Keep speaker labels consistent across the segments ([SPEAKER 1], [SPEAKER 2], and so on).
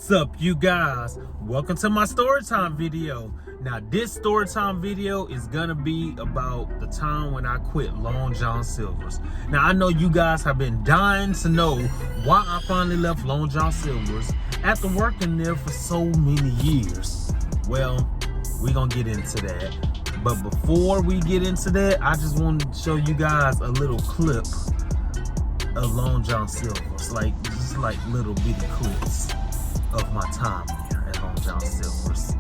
[SPEAKER 1] What's up, you guys? Welcome to my story time video. Now, this story time video is gonna be about the time when I quit Long John Silver's. Now, I know you guys have been dying to know why I finally left Long John Silver's after working there for so many years. Well, we're gonna get into that. But before we get into that, I just wanted to show you guys a little clip of Long John Silver's, just like little bitty clips of my time here at Long John Silver's.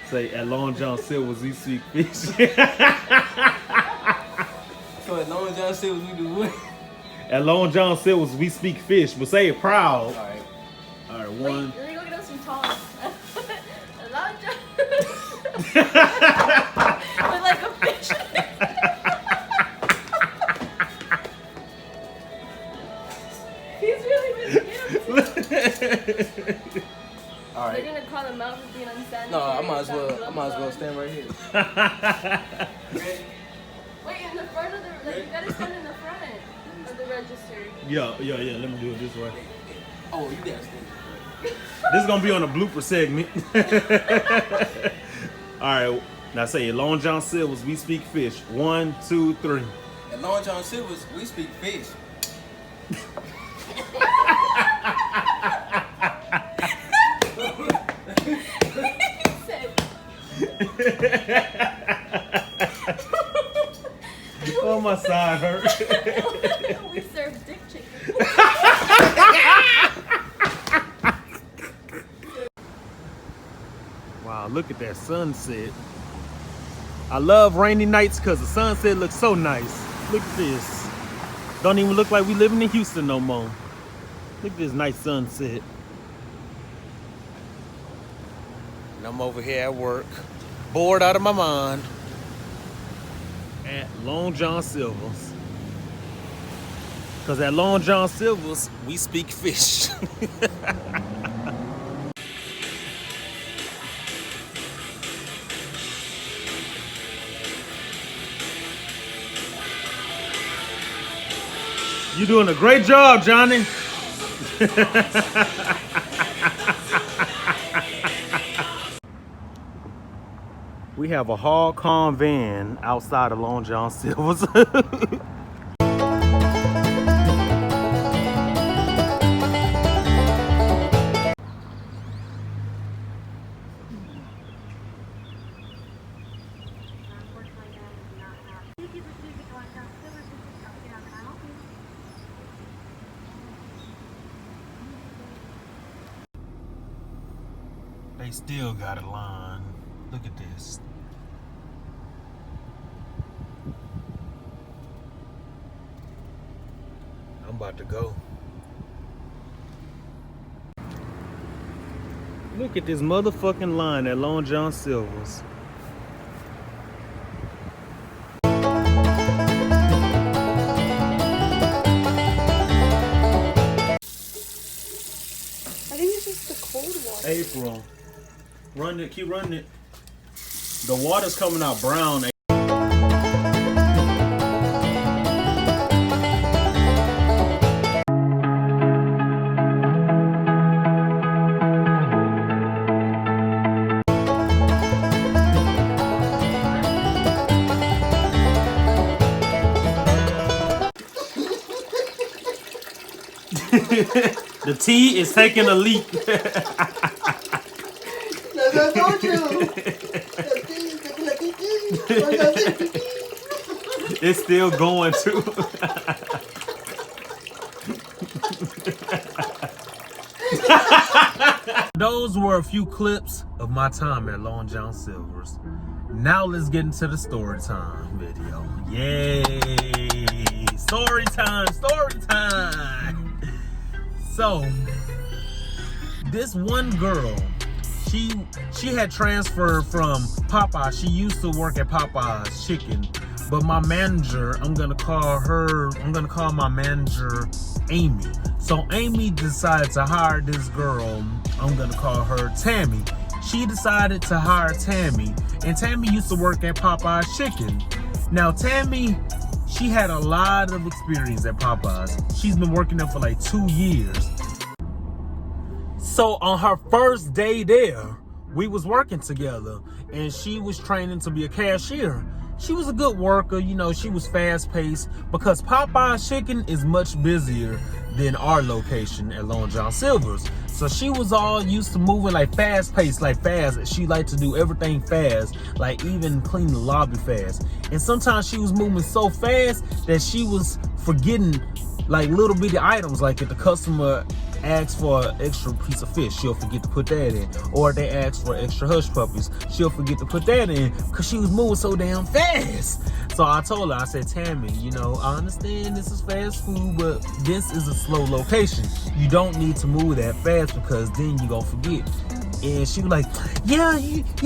[SPEAKER 1] Say, at Long John Silver's, we speak fish.
[SPEAKER 2] So at Long John Silver's, we do what?
[SPEAKER 1] At Long John Silver's, we speak fish, but say it proud.
[SPEAKER 2] All right.
[SPEAKER 1] All right, one.
[SPEAKER 3] Let me go get us some tongs. Long John. With like a fish. He's really been
[SPEAKER 2] All right.
[SPEAKER 3] They're gonna call him out for being unsanitary.
[SPEAKER 2] No, I might as well stand right here.
[SPEAKER 3] Wait, in the front of the, you gotta stand in the front of the register.
[SPEAKER 1] Yeah. Let me do it this way.
[SPEAKER 2] Oh, you gotta stand.
[SPEAKER 1] This is gonna be on a blooper segment. All right, now say it. Long John Silver's, we speak fish. 1, 2, 3.
[SPEAKER 2] At Long John Silver's, we speak fish.
[SPEAKER 1] Oh, my side hurt.
[SPEAKER 3] We serve dick chicken.
[SPEAKER 1] Wow, look at that sunset. I love rainy nights because the sunset looks so nice. Look at this. Don't even look like we living in Houston no more. Look at this nice sunset. And I'm over here at work, bored out of my mind, at Long John Silver's. Because at Long John Silver's, we speak fish. You're doing a great job, Johnny. We have a hog con van outside of Long John Silver's.
[SPEAKER 3] I
[SPEAKER 1] They still got a line. Look at this. I'm about to go. Look at this motherfucking line at Long John Silver's.
[SPEAKER 3] think it's just the cold water.
[SPEAKER 1] April. Run it, keep running it. The water's coming out brown. The tea is taking a leak.
[SPEAKER 2] I told you.
[SPEAKER 1] It's still going too. Those were a few clips of my time at Long John Silver's. Now let's get into the story time video. Yay! Story time, story time. So, this one girl, she had transferred from Popeye. She used to work at Popeye's Chicken, but my manager, I'm gonna call my manager Amy. So Amy decided to hire this girl. I'm gonna call her Tammy. She decided to hire Tammy, and Tammy used to work at Popeye's Chicken. Now Tammy, she had a lot of experience at Popeye's. She's been working there for like 2 years. So on her first day there, we was working together, and she was training to be a cashier. She was a good worker, you know, she was fast paced because Popeye's Chicken is much busier than our location at Long John Silver's. So she was all used to moving like fast paced, like fast. She liked to do everything fast, like even clean the lobby fast. And sometimes she was moving so fast that she was forgetting like little bitty items, like if the customer asks for an extra piece of fish, she'll forget to put that in. Or if they ask for extra hush puppies, she'll forget to put that in because she was moving so damn fast. So I told her, I said, Tammy, you know, I understand this is fast food, but this is a slow location. You don't need to move that fast because then you're gonna forget. And she was like, yeah,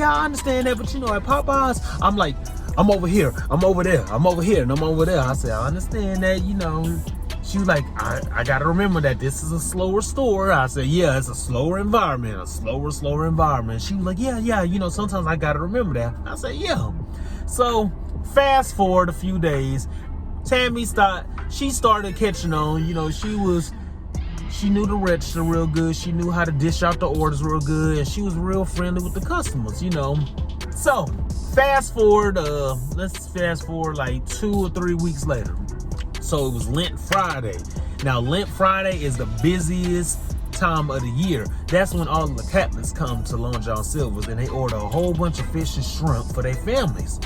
[SPEAKER 1] I understand that, but you know, at Popeye's, I'm like, I'm over here, I'm over there, I'm over here, and I'm over there. I said, I understand that, you know. She was like, I gotta remember that this is a slower store. I said, yeah, it's a slower environment, a slower environment. She was like, yeah, you know, sometimes I gotta remember that. I said, yeah. So fast forward a few days, Tammy started catching on. You know, she knew the register real good. She knew how to dish out the orders real good, and she was real friendly with the customers, you know. So fast forward, let's fast forward like 2 or 3 weeks later. So it was Lent Friday. Now Lent Friday is the busiest time of the year. That's when all the Catholics come to Long John Silver's and they order a whole bunch of fish and shrimp for their families.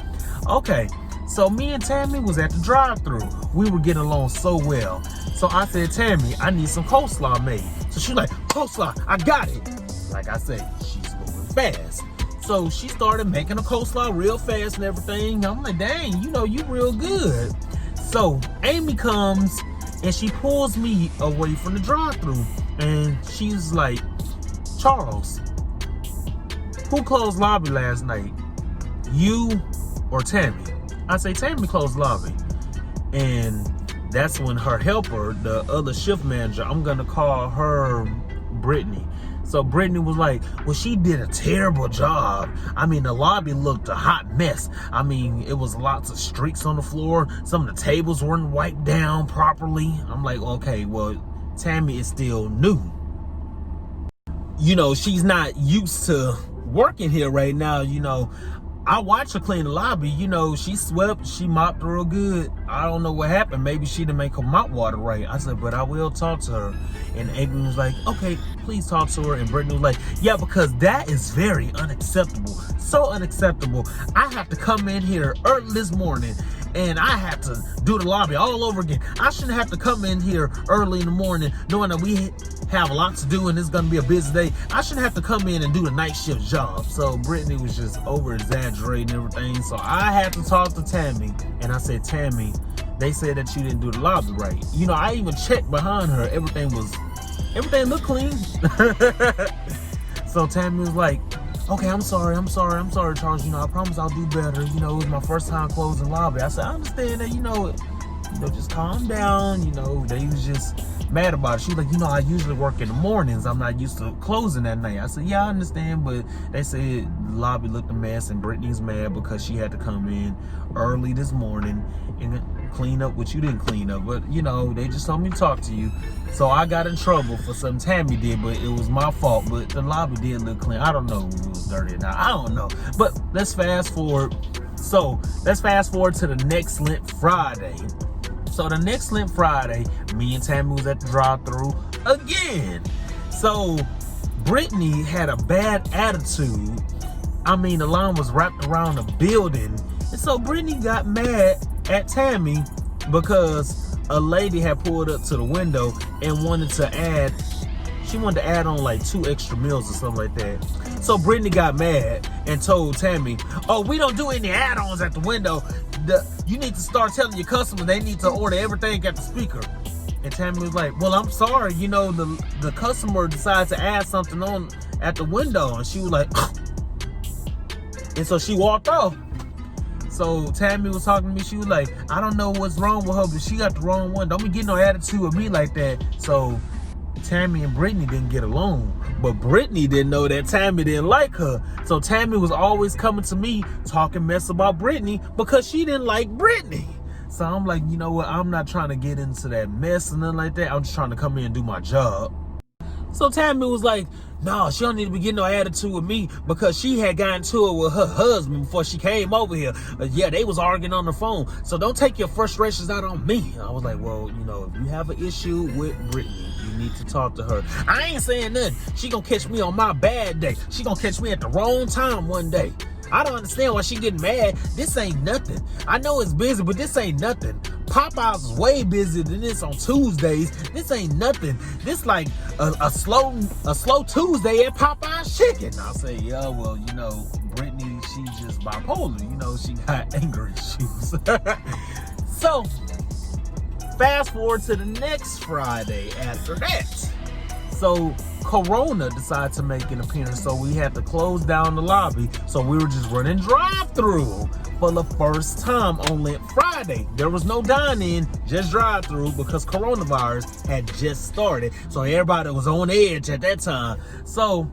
[SPEAKER 1] Okay, so me and Tammy was at the drive-thru. We were getting along so well. So I said, Tammy, I need some coleslaw made. So she's like, coleslaw, I got it. Like I said, she's moving fast. So she started making a coleslaw real fast and everything. I'm like, dang, you know, you real good. So Amy comes and she pulls me away from the drive-thru, and she's like, Charles, who closed lobby last night? You or Tammy? I say, Tammy closed lobby. And that's when her helper, the other shift manager, I'm gonna call her Brittany. So Brittany was like, well, she did a terrible job. I mean, the lobby looked a hot mess. I mean, it was lots of streaks on the floor. Some of the tables weren't wiped down properly. I'm like, okay, well, Tammy is still new. You know, she's not used to working here right now. You know, I watched her clean the lobby. You know, she swept, she mopped real good. I don't know what happened. Maybe she didn't make her mop water right. I said, but I will talk to her. And Adrian was like, okay, please talk to her. And Brittany was like, yeah, because that is very unacceptable. So unacceptable. I have to come in here early this morning and I have to do the lobby all over again. I shouldn't have to come in here early in the morning knowing that we have a lot to do and it's gonna be a busy day. I shouldn't have to come in and do the night shift job. So Brittany was just over exaggerating everything. So I had to talk to Tammy, and I said, Tammy, they said that you didn't do the lobby right. You know, I even checked behind her. Everything looked clean. So Tammy was like, okay, I'm sorry, Charles. You know, I promise I'll do better. You know, it was my first time closing lobby. I said, I understand that, you know, just calm down. You know, they was just mad about it. She was like, you know, I usually work in the mornings. I'm not used to closing that night. I said, yeah, I understand, but they said the lobby looked a mess, and Brittany's mad because she had to come in early this morning and clean up what you didn't clean up. But, you know, they just told me to talk to you. So I got in trouble for something Tammy did, but it was my fault. But the lobby did look clean. I don't know if it was dirty or not. I don't know. But let's fast forward. So let's fast forward to the next Lent Friday. So the next Lent Friday, me and Tammy was at the drive-thru again. So Brittany had a bad attitude. I mean, the line was wrapped around the building. And so Brittany got mad at Tammy because a lady had pulled up to the window and wanted to add on like 2 extra meals or something like that. So Brittany got mad and told Tammy, oh, we don't do any add-ons at the window. You need to start telling your customers they need to order everything at the speaker. And Tammy was like, well, I'm sorry, you know, the customer decided to add something on at the window. And she was like, and so she walked off. So Tammy was talking to me. She was like, I don't know what's wrong with her, but she got the wrong one. Don't be getting no attitude with me like that. So Tammy and Brittany didn't get along. But Brittany didn't know that Tammy didn't like her. So Tammy was always coming to me talking mess about Brittany because she didn't like Brittany. So I'm like, you know what? I'm not trying to get into that mess and nothing like that. I'm just trying to come in and do my job. So Tammy was like, no, she don't need to be getting no attitude with me because she had gotten to it with her husband before she came over here. Yeah, they was arguing on the phone. So don't take your frustrations out on me. I was like, well, you know, if you have an issue with Brittany, you need to talk to her. I ain't saying nothing. She gonna catch me on my bad day. She gonna catch me at the wrong time one day. I don't understand why she getting mad. This ain't nothing. I know it's busy, but this ain't nothing. Popeyes is way busier than this on Tuesdays. This ain't nothing. This like a slow Tuesday at Popeyes Chicken. I'll say, yeah, well, you know, Brittany, she's just bipolar. You know, she got anger issues. So, fast forward to the next Friday after that. So Corona decided to make an appearance, so we had to close down the lobby. So we were just running drive-through for the first time on Lit Friday. There was no dine-in, just drive-through because coronavirus had just started. So everybody was on edge at that time. So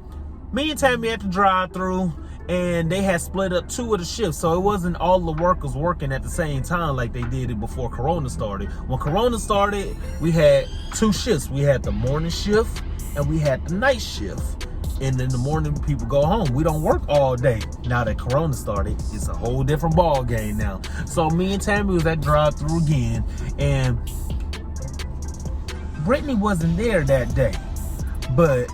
[SPEAKER 1] me and Tammy had to drive-through, and they had split up 2 of the shifts. So it wasn't all the workers working at the same time like they did it before Corona started. When Corona started, we had 2 shifts. We had the morning shift and we had the night shift. And in the morning, people go home. We don't work all day. Now that Corona started, it's a whole different ball game now. So me and Tammy was at drive-through again, and Brittany wasn't there that day, but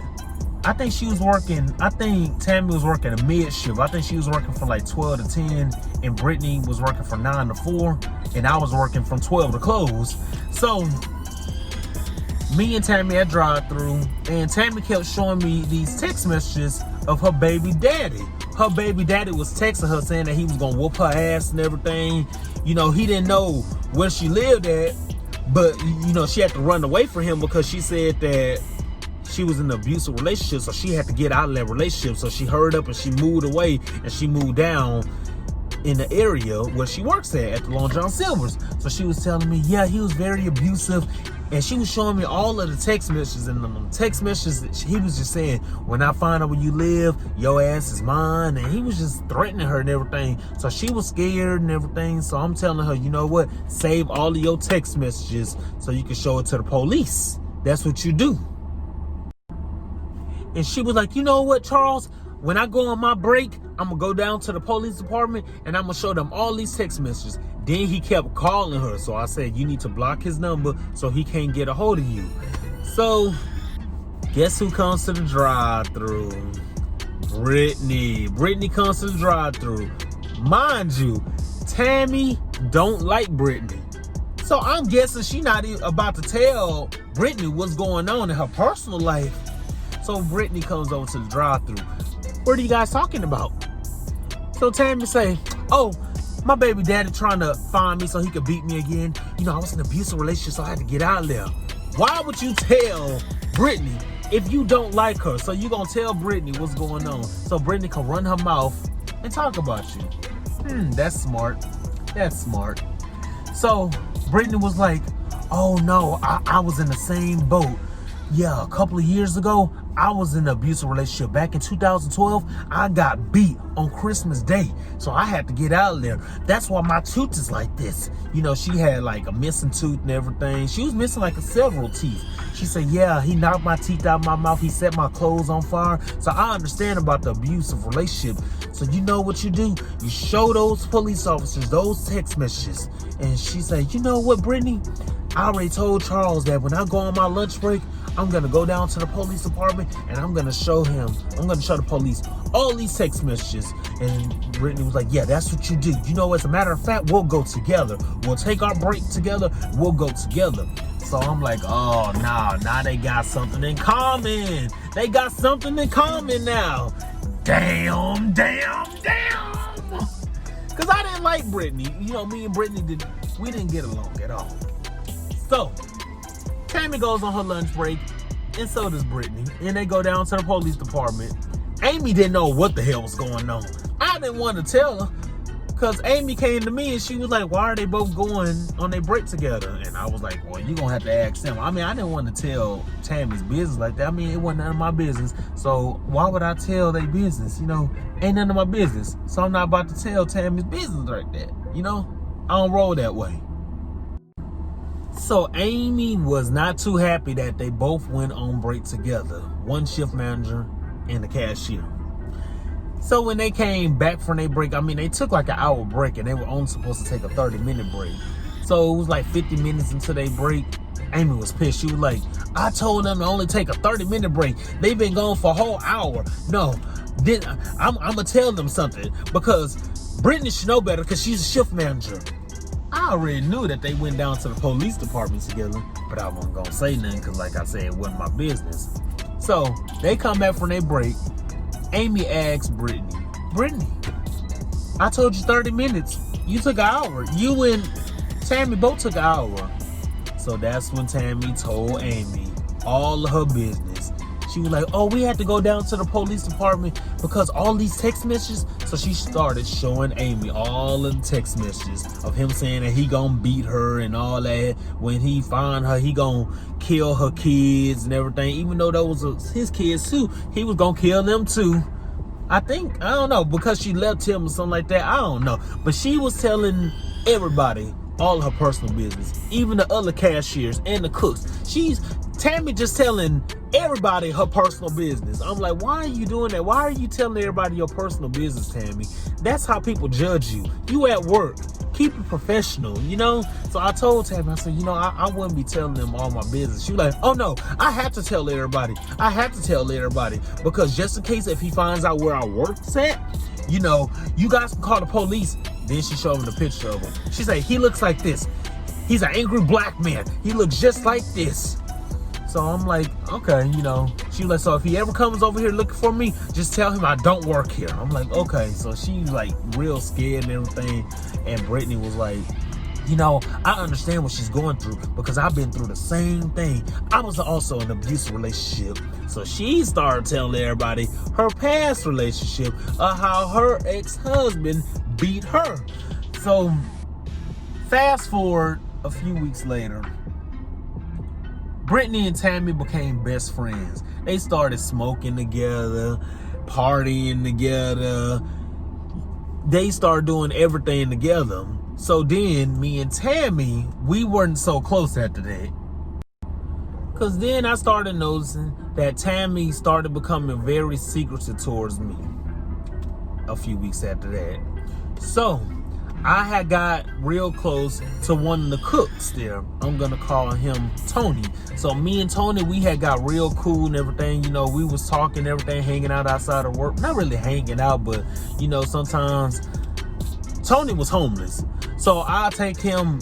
[SPEAKER 1] I think she was working, I think Tammy was working a mid shift. I think she was working from like 12 to 10, and Brittany was working from 9 to 4, and I was working from 12 to close. So me and Tammy had drive-through, and Tammy kept showing me these text messages of her baby daddy. Her baby daddy was texting her saying that he was gonna whoop her ass and everything. You know, he didn't know where she lived at, but you know, she had to run away from him because she said that she was in an abusive relationship, so she had to get out of that relationship. So she hurried up and she moved away, and she moved down in the area where she works at the Long John Silver's. So she was telling me, yeah, he was very abusive. And she was showing me all of the text messages, and the text messages, he was just saying, when I find out where you live, your ass is mine. And he was just threatening her and everything. So she was scared and everything. So I'm telling her, you know what? Save all of your text messages so you can show it to the police. That's what you do. And she was like, you know what, Charles? When I go on my break, I'm going to go down to the police department and I'm going to show them all these text messages. Then he kept calling her. So I said, you need to block his number so he can't get a hold of you. So guess who comes to the drive-thru? Brittany. Brittany comes to the drive-thru. Mind you, Tammy don't like Brittany. So I'm guessing she not even about to tell Brittany what's going on in her personal life. So Brittany comes over to the drive-thru. What are you guys talking about? So Tammy say, oh, my baby daddy trying to find me so he could beat me again. You know, I was in an abusive relationship, so I had to get out of there. Why would you tell Brittany if you don't like her? So you gonna tell Brittany what's going on so Brittany can run her mouth and talk about you. That's smart. That's smart. So Brittany was like, oh no, I was in the same boat. Yeah, a couple of years ago, I was in an abusive relationship. Back in 2012, I got beat on Christmas Day. So I had to get out of there. That's why my tooth is like this. You know, she had like a missing tooth and everything. She was missing like several teeth. She said, yeah, he knocked my teeth out of my mouth. He set my clothes on fire. So I understand about the abusive relationship. So you know what you do? You show those police officers those text messages. And she said, you know what, Brittany? I already told Charles that when I go on my lunch break, I'm going to go down to the police department and I'm going to show the police all these text messages. And Brittany was like, yeah, that's what you do. You know, as a matter of fact, we'll go together. We'll take our break together. We'll go together. So I'm like, oh, nah, now they got something in common. They got something in common now. Damn. Because I didn't like Brittany. You know, me and Brittany, we didn't get along at all. So Tammy goes on her lunch break, and so does Brittany. And they go down to the police department. Amy didn't know what the hell was going on. I didn't want to tell her, because Amy came to me and she was like, why are they both going on their break together? And I was like, well, you're going to have to ask them. I mean, I didn't want to tell Tammy's business like that. I mean, it wasn't none of my business. So why would I tell their business? You know, ain't none of my business. So I'm not about to tell Tammy's business like that. You know, I don't roll that way. So Amy was not too happy that they both went on break together. One shift manager and the cashier. So when they came back from their break, I mean, they took like an hour break and they were only supposed to take a 30-minute break. So it was like 50 minutes into their break. Amy was pissed. She was like, I told them to only take a 30-minute break. They've been gone for a whole hour. No, then I'm going to tell them something, because Brittany should know better because she's a shift manager. I already knew that they went down to the police department together, but I wasn't going to say nothing because, like I said, it wasn't my business. So they come back from their break. Amy asks Brittany, I told you 30 minutes. You took an hour. You and Tammy both took an hour. So that's when Tammy told Amy all of her business. She was like, oh, we had to go down to the police department because all these text messages. So she started showing Amy all of the text messages of him saying that he gonna beat her and all that. When he find her, he gonna kill her kids and everything. Even though those was his kids too, he was gonna kill them too. I don't know, because she left him or something like that. I don't know. But she was telling everybody all her personal business, even the other cashiers and the cooks. Tammy just telling everybody her personal business. I'm like, why are you doing that? Why are you telling everybody your personal business, Tammy? That's how people judge you. You at work. Keep it professional, you know? So I told Tammy, I said, you know, I wouldn't be telling them all my business. She was like, oh no, I have to tell everybody. I have to tell everybody, because just in case if he finds out where I work's at, you know, you guys can call the police. Then she showed him the picture of him. She said, he looks like this. He's an angry black man. He looks just like this. So I'm like, okay, you know. She was like, so if he ever comes over here looking for me, just tell him I don't work here. I'm like, okay. So she's like real scared and everything. And Brittany was like, you know, I understand what she's going through because I've been through the same thing. I was also in an abusive relationship. So she started telling everybody her past relationship of how her ex-husband beat her. So fast forward a few weeks later, Brittany and Tammy became best friends. They started smoking together, partying together. They started doing everything together. So then me and Tammy, we weren't so close after that. Because then I started noticing that Tammy started becoming very secretive towards me a few weeks after that. So I had got real close to one of the cooks there. I'm going to call him Tony. So me and Tony, we had got real cool and everything. You know, we was talking, everything, hanging out outside of work. Not really hanging out, but, you know, sometimes Tony was homeless. So I'll take him,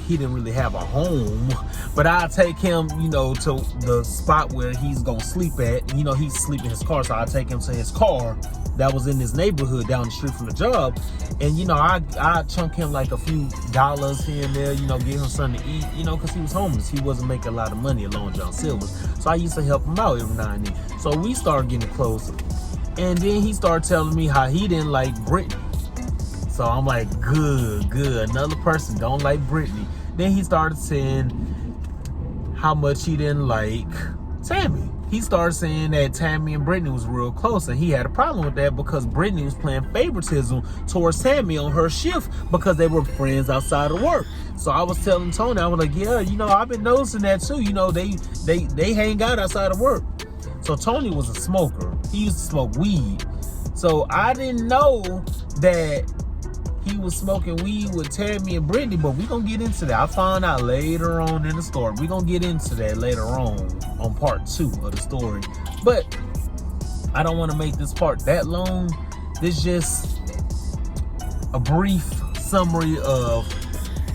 [SPEAKER 1] he didn't really have a home, but I'll take him, you know, to the spot where he's going to sleep at. You know, he's sleeping in his car, so I'll take him to his car that was in his neighborhood down the street from the job. And, you know, I chunk him like a few dollars here and there, you know, give him something to eat, you know, because he was homeless. He wasn't making a lot of money at Long John Silver's. So I used to help him out every now and then. So we started getting closer. And then he started telling me how he didn't like Brittany. So I'm like, good. Another person don't like Brittany. Then he started saying how much he didn't like Tammy. He started saying that Tammy and Brittany was real close, and he had a problem with that because Brittany was playing favoritism towards Tammy on her shift because they were friends outside of work. So I was telling Tony, I was like, yeah, you know, I've been noticing that too. You know, they hang out outside of work. So Tony was a smoker. He used to smoke weed. So I didn't know that he was smoking weed with Tammy and Brittany, but we're going to get into that. I found out later on in the story. We're going to get into that later on part 2 of the story. But I don't want to make this part that long. This is just a brief summary of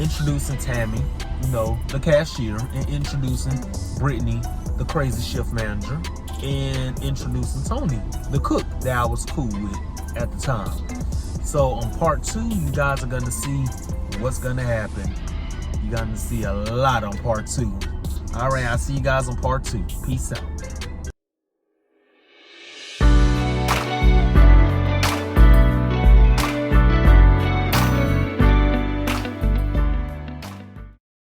[SPEAKER 1] introducing Tammy, you know, the cashier, and introducing Brittany, the crazy shift manager, and introducing Tony, the cook that I was cool with at the time. So on part 2, you guys are going to see what's going to happen. You're going to see a lot on part 2. All right, I'll see you guys on part 2. Peace out.